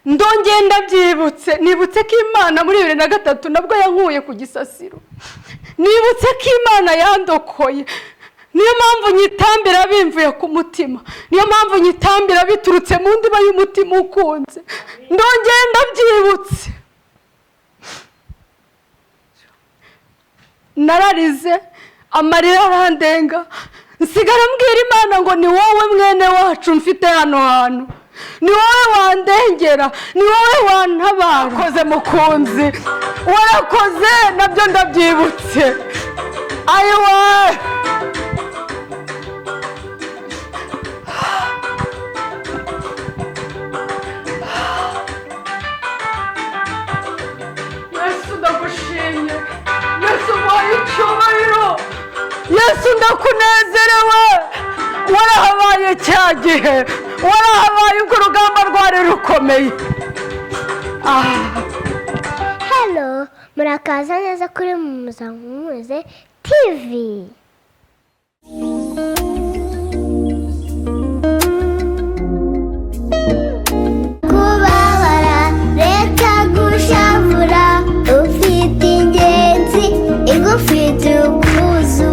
ndongeye ndabyibutse, nibutse ko Imana muri 2003 nabwo yankuye ku gisasiro, nibutse ko Imana yandokoye. Niyo mpamvu nyitambira bimvuye ku mutima, niyo mpamvu nyitambira biturutse mu ndiba y'umutima ukunze. Ndongeye ndabyibutse, nararize amarira arandenga, nsigara mbwira Imana ngo ni wowe mwene wacu mfite hano hantu, ni wowe wandengera, ni wowe wantabara. Warakoze mukunzi, warakoze, nabyo ndabyibutse. Ayiwe Yesu, ndagushimye. Yesu, mwaye icyubahiro. Yesu, ndakunezerewe. Warahabaye cya gihe, warahabaye ubwo urugamba rwari rukomeye. Hello, murakaza neza kuri Muzankuze TV. Kubabara reka gushavura, ufite ingenzi igufite ubwuzu.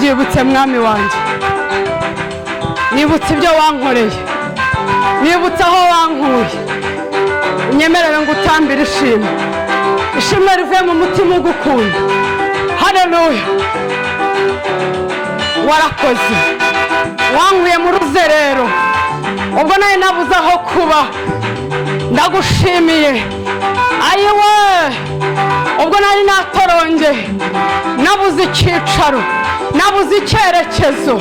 ndabyibutse mwami wanjye, nibutse ibyo wankoreye, nibutse aho wankuye. Unyemerere ngo utambire ishimwe, ishimwe rivuye mu mutima ugukunda. Haleluya. Warakoze, wankuye mu ruzerero ubwo nari nabuze aho kuba, ndagushimiye. Ayiwe, ubwo nari natoronge, nabuze icyicaro, nabuze icyerekezo,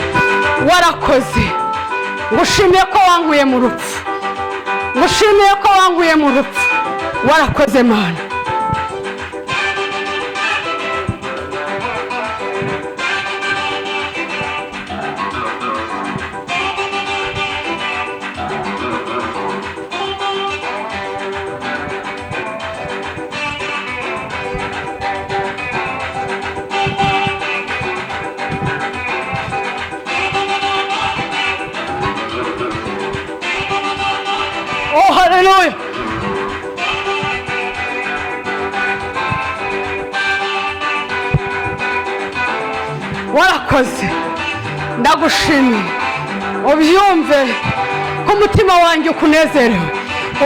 warakoze. Ngushimiye ko wankuye mu rupfu, ngushimiye ko wankuye mu rupfu, warakoze Mana. Oh, haleluya. Warakoze, ndagushimiye. Ubyumve ko umutima wanjye ukunezerewe,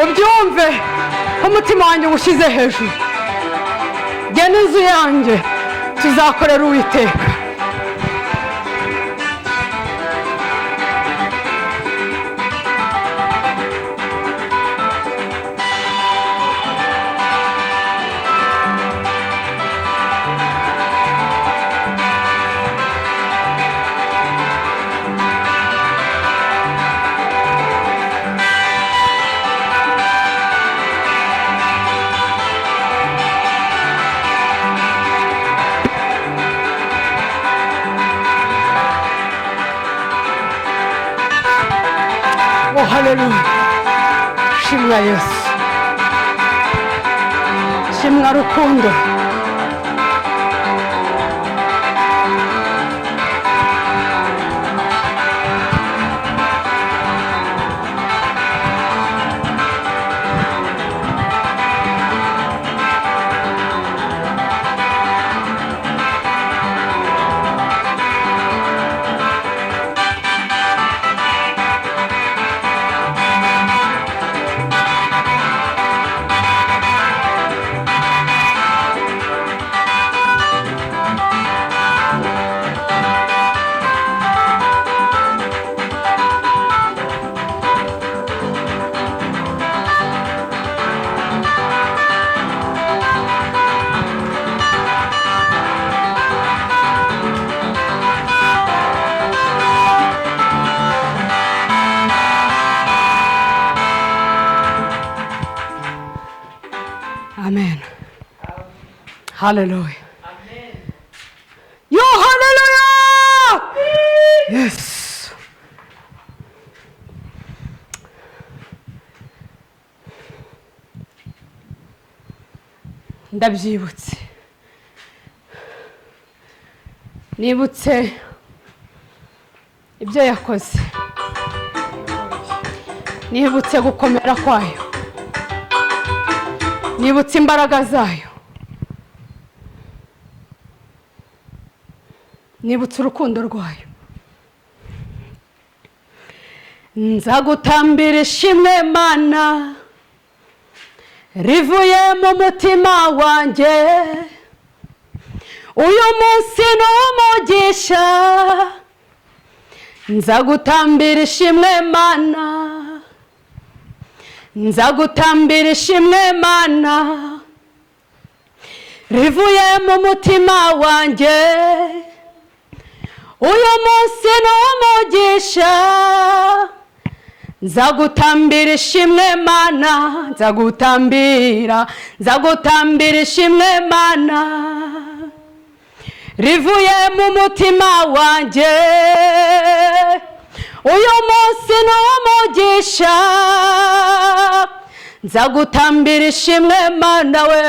ubyumve ko umutima wanjye ugushyize hejuru. Jye n'inzu yanjye tuzakorera Uwiteka. Oh, haleluya. Shimwa Yesu, shimwa rukundo. Amen. Hallelujah. Amen. Yo, hallelujah. Yes. Ndabyibutse. Nibutse ibyo yakoze. Nibutse gukomera kwayo. Nibutse imbaraga zayo. Nibutse urukundo rwayo. Nzagutambira ishimwe Mana rivuye mu mutima wanjye. Uyu munsi ni umugisha. Nzagutambira ishimwe Mana, nzagutambira ishimwe Mana rivuye mu mutima wanjye. Uyu munsi ni umugisha. Nzagutambira ishimwe Mana, nzagutambira ishimwe Mana rivuye mu mutima wanjye. Uyu munsi ni umugisha. Nzagutambira ishimwe Mana we,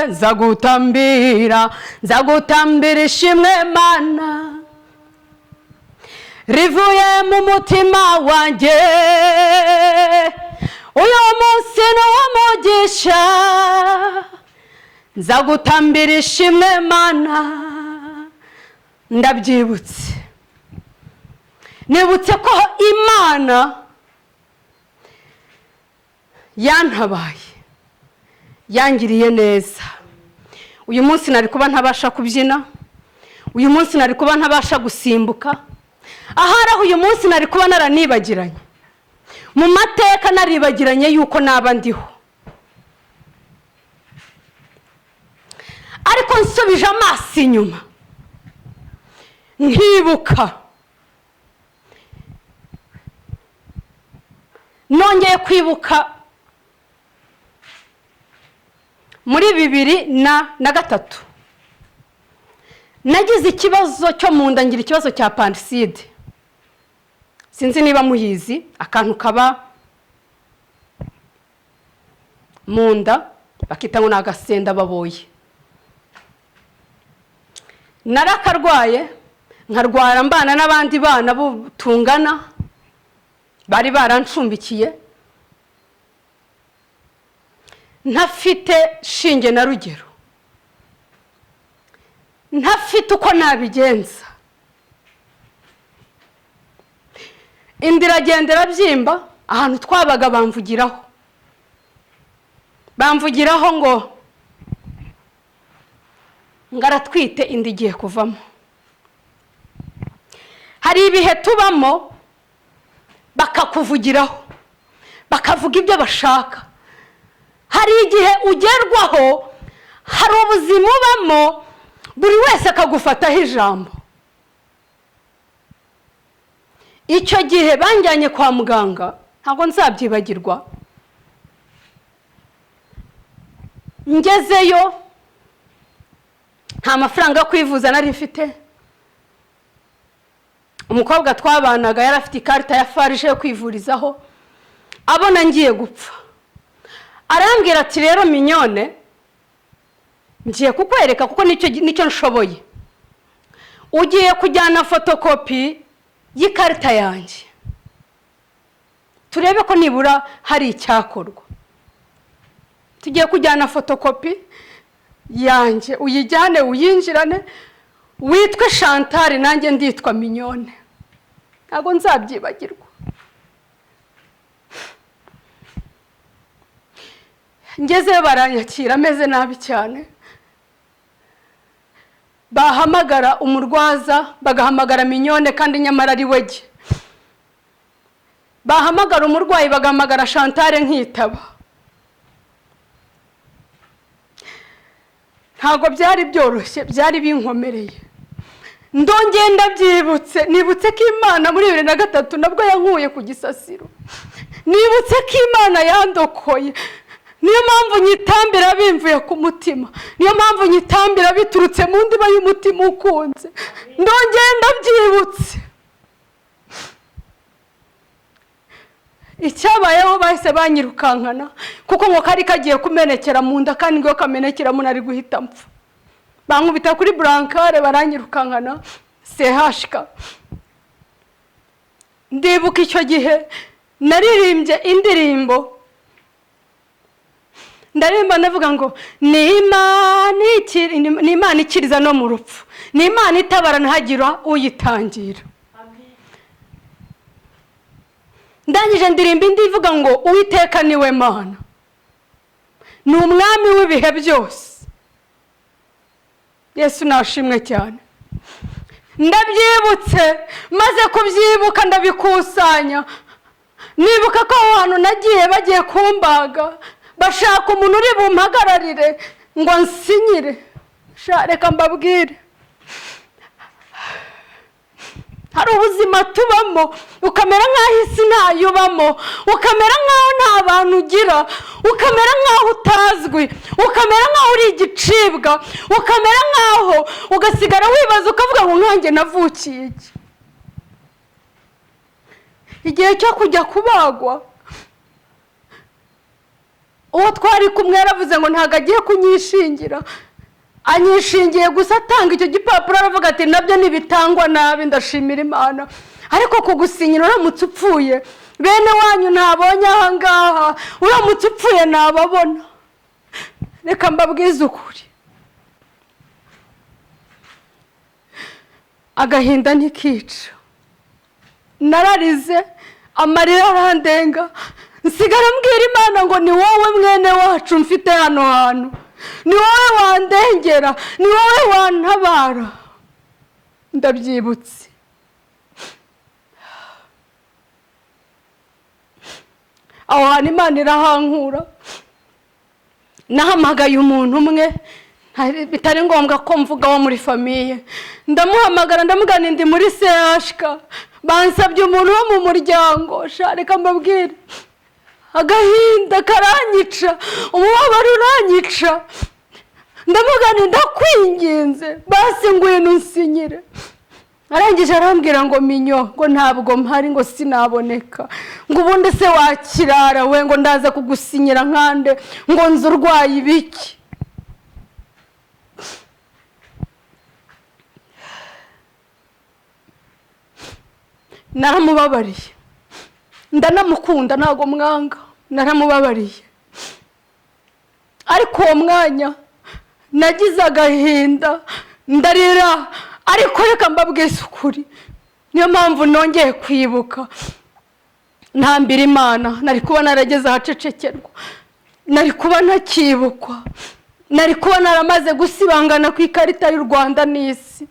nzagutambira ishimwe Mana rivuye mu mutima wanjye. Uyu munsi ni umugisha. Nzagutambira ishimwe Mana. Ndabyibutse nibutse ko Imana yantabaye, yangiriye neza. Uyu munsi nari kuba ntabasha kubyina, uyu munsi nari kuba ntabasha gusimbuka, ahari aho uyu munsi nari kuba naranibagiranye, mu mateka naribagiranye yuko naba ndiho. Ariko nsubije amaso inyuma nkibuka, nongeye kwibuka muri 2003 nagize ikibazo cyo mu nda, ngira ikibazo cya appendicite. Sinzi niba muyizi, akantu kaba mu nda bakita ngo nagasenda baboye. Narakarwaye, nkarwara mbana n'abandi bana bo tungana bari barancumbikiye, ntafite shinge na rugero, ntafite uko nabigenza. Indira gendera byimba, ahantu twabaga bamvugiraho ngo ngaratwite indi giye kuvamo. Hari ibihe tubamo bakakuvugiraho, bakavuga ibyo bashaka. Hari igihe ugerwaho, hari ubuzima ubamo, buri wese akagufataho ijambo. Icyo gihe banjyanye kwa muganga, ntabwo nzabyibagirwa. Ngezeyo nta mafaranga yo kwivuza nari mfite. Umukobwa twabanaga yari afite ikarita ya farije yo kwivurizaho, abona ngiye gupfa arambwira ati rero Mignonne, ngiye kukwereka kuko nicyo nshoboye, ugiye kujyana fotokopi y'ikarita yanjye turebe ko nibura hari icyakorwa. Tugiye kujyana fotokopi yanjye, uyijyane uyinjirane, witwe Chantal nanjye nditwa Mignonne. Ntabwo nzabyibagirwa. Ngezeyo baranyakira ameze nabi cyane, bahamagara umurwaza, bagahamagara Mignonne kandi nyamara ari wege. Bahamagara umurwayi bagahamagara Chantal nkitaba. Ntabwo byari byoroshye, byari binkomereye. Ndongeye ndabyibutse, nibutse ko Imana muri 2003 nabwo yankuye ku gisasiro. Nibutse ko Imana yandokoye. Niyo mpamvu nyitambira bimvuye ku mutima, niyo mpamvu nyitambira biturutse mu ndiba y'umutima ukunze. Ndongeye ndabyibutse. Icyabayeho bahise banyirukankana kuko ngo kari kagiye kumenekera mu nda, kandi ngo kamenekera mu nari guhita mpfa. Bankubita kuri brancard baranyirukankana CHK. Ndibuka icyo gihe naririmbye indirimbo, ndarimba navuga ngo ni Imana ikiriza no mu rupfu, ni Imana itabara ntagira uyitangira. Ndangije ndirimba indi ivuga ngo Uwiteka niwe Mana, ni umwami w'ibihe byose. Yesu nashimwe cyane. Ndabyibutse, maze kubyibuka ndabikusanya. Nibuka ko ahantu nagiye bagiye kumbaga, bashaka umuntu uri bumpagararire ngo nsinyire. Reka mbabwire, hari ubuzima tubamo ukamera nk'aho isi ntayubamo, ukamera nk'aho nta bantu ugira, ukamera nk'aho utazwi, ukamera nk'aho uri igicibwa, ukamera nk'aho ugasigara wibaza ukavuga ngo nkanjye navukiye iki. Igihe cyo kujya kubagwa, uwo twari kumwe yaravuze ngo ntago agiye kunyishingira, anyishingiye gusa atanga icyo gipapuro, aravuga ati nabyo nibitangwa nabi ndashimira Imana, ariko kugusinyira uramutse upfuye bene wanyu ntabonye aha ngaha, uramutse upfuye nababona. Reka mbabwize ukuri, agahinda ntikica. nararize amarira arandenga nsigara mbwira Imana ngo ni wowe mwene wacu mfite hano hantu, ni wowe wandengera, ni wowe wantabara. Ndabyibutse. Aho hantu Imana irahankura. Nahamagaye umuntu umwe bitari ngombwa ko mvuga wo muri famiye, ndamuhamagara ndamugana ndi muri CHK, bansabye umuntu wo mu muryango. Reka mbabwire, agahinda karanyica, umubabaro uranyica. Ndamugana ndakwinginze basi ngwino unsinyire. Arangije arambwira ngo Mignonne, ngo ntabwo mpari, ngo sinaboneka, ngo ubundi se wakirara we, ngo ndaza kugusinyira nkande, ngo nzi urwaye ibiki. Naramubabariye, ndanamukunda, ntago mwanga, naramubabariye. Ariko uwo mwanya nagize agahinda, ndarira. Ariko reka mbabwize ukuri, niyo mpamvu nongeye kwibuka, ntambira Imana. Nari kuba narageze ahacecekerwa, nari kuba ntakibukwa, nari kuba naramaze gusibangana ku ikarita y'u Rwanda n'isi.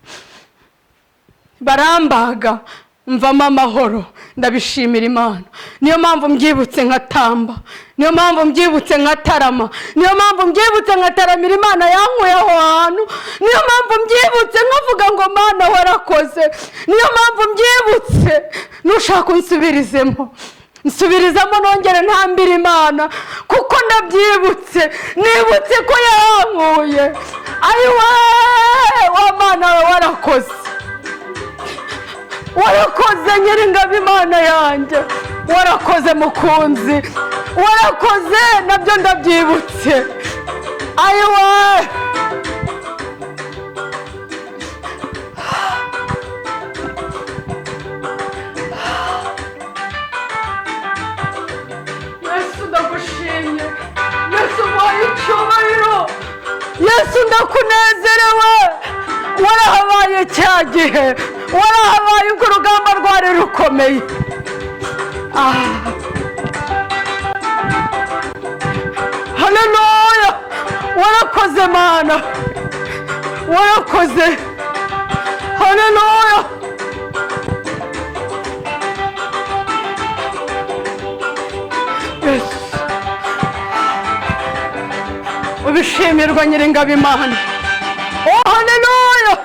Barambaga mvamo amahoro, ndabishimira Imana. Niyo mpamvu mbyibutse nkatamba, niyo mpamvu mbyibutse nkatarama, niyo mpamvu mbyibutse nkataramira Imana yankuye aho hantu, niyo mpamvu mbyibutse nkavuga ngo Mana warakoze, niyo mpamvu mbyibutse. Nushaka unsubirizemo, nsubirizamo nongere ntambira Imana, kuko ndabyibutse, nibutse ko yankuye. Ayiwe wa Mana we warakoze, warakoze Nyiringabo Imana yanjye, warakoze mukunzi, warakoze. Nabyo ndabyibutse. Ayiwe Yesu ndagushimye, Yesu mwaye icyubahiro, Yesu ndakunezerewe. Warahabaye cya gihe, warahabaye ubwo urugamba rwari rukomeye. Haleluya, warakoze Mana, warakoze. Haleluya. Yesu ubishimirwa Nyiringabo Imana. Oh haleluya.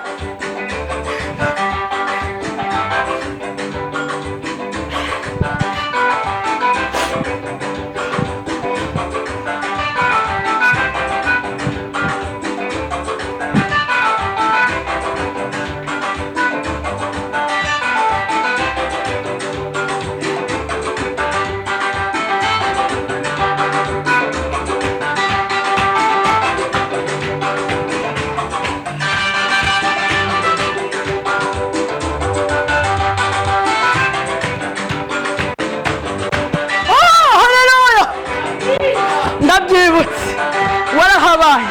Ndabyibutse, warahabaye,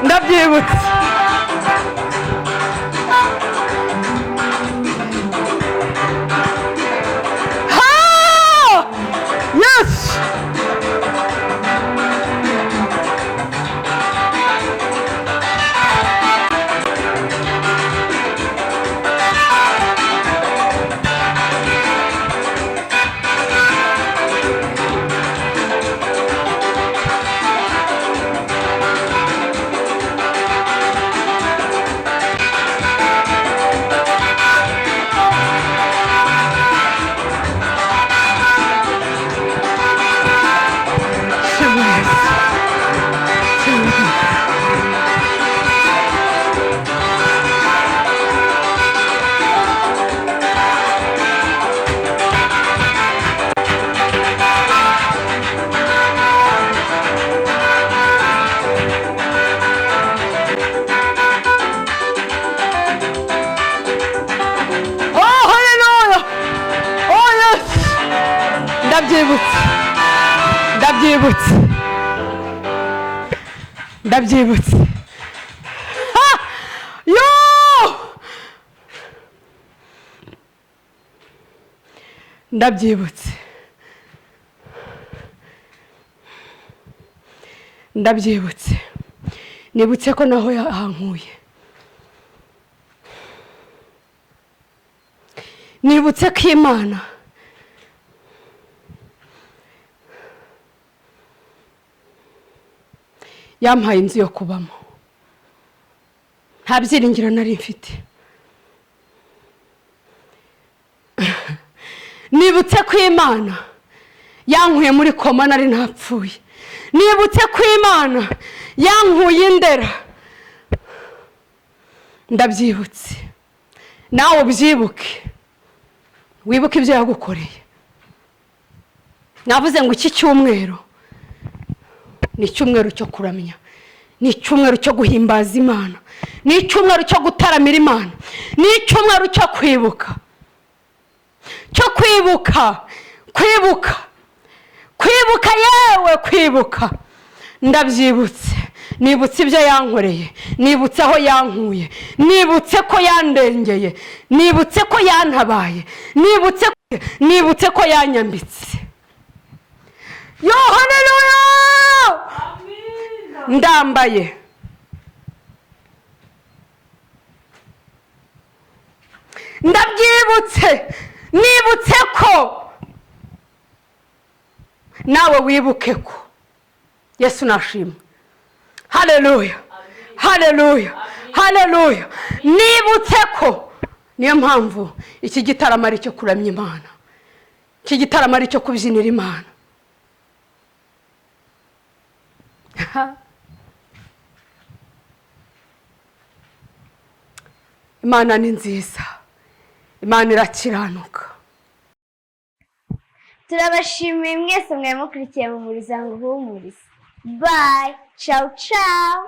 ndabyibutse. Yes. ndabyibutse ndabyibutse nibutse ko naho yahankuye, nibutse ko Imana yampaye inzu yo kubamo, nta byiringiro nari mfite. Nibutse ko Imana yankuye muri koma nari ntapfuye, nibutse ko Imana yankuye indera. Ndabyibutse, nawe ubyibuke, wibuke ibyo yagukoreye. Navuze ngo iki cyumweru ni icyumweru cyo kuramya, ni icyumweru cyo guhimbaza Imana, ni icyumweru cyo gutaramira Imana, ni icyumweru cyo kwibuka, yewe kwibuka. Ndabyibutse, nibutse ibyo yankoreye, nibutse aho yankuye, nibutse ko yandengeye, nibutse ko yantabaye, nibutse ko yanyambitse. Yo, haleluya! Ndambaye, ndabyibutse, nibutse ko nawe wibuke ko Yesu nashimwe. Haleluya, haleluya. Nibutse ko, niyo mpamvu iki gitaramo ari cyo kuramya Imana, iki gitaramo ari cyo kubyinira Imana. Imana ni nziza, Imana irakiranuka. turabashimiye mwese mwari mukurikiye mu muryango uhumuriza. Bye, ciao ciao.